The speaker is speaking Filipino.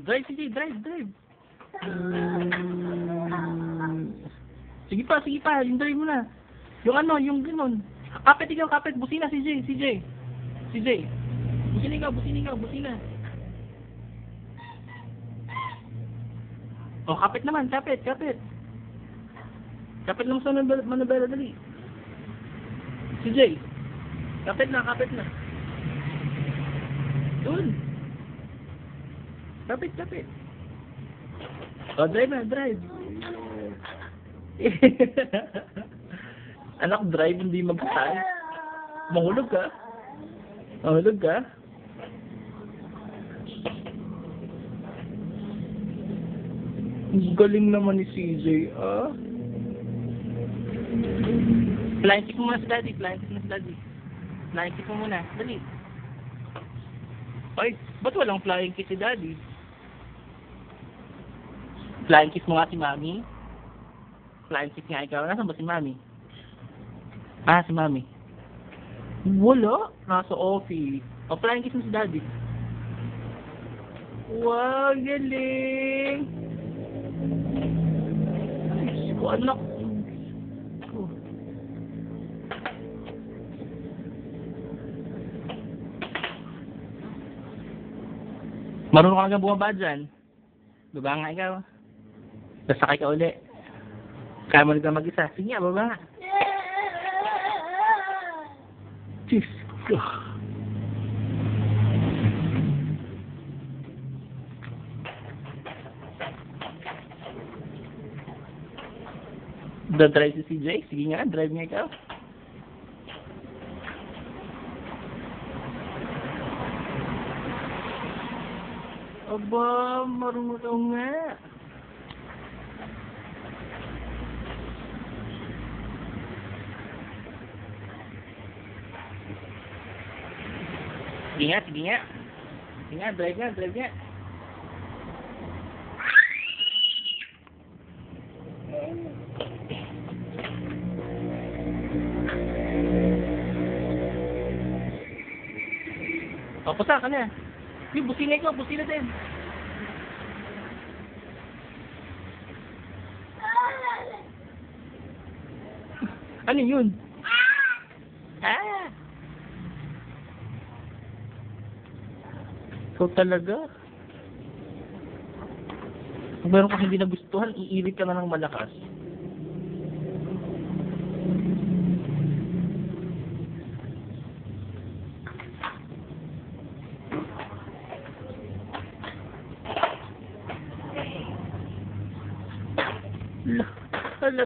Drive, sige, drive, drive. Sige pa, yung drive mo na. Yung ano, yung gano'n. Kapit ikaw, kapit. Busina, CJ. Busina. Oh, kapit naman, kapit. Kapit lang sa manubela, dali. CJ, kapit na. Doon. Kapit. Oh, drive. Anak, drive, hindi mag-style. Mahulog ka. Galing naman ni CJ, ah. Flying kick mo muna sa daddy. Flying kick mo muna, dali. Ay, ba't walang flying kick si daddy? Flying kick mo nga si mami. Flying kick nga ikaw. Nasaan ba si mami? Ah, si mami. Wala. Nasa office. O, flying kick mo si daddy. Wow, galing! Ay, ko anak. Marunong ka nga bumaba dyan. Baba nga ikaw. Sasakay ka uli. Kaya mo nagka mag-isa. Sige nga, baba nga. Diyos ko. Drive si CJ? Sige nga, drive nga ikaw. Aba, marunong nga. Sige nga, drive nga. O, pusa ka na. Yung busina din. Ano yun? Ah! Ikaw talaga. Kung meron kang hindi nagustuhan, iilit ka na ng malakas. Hala.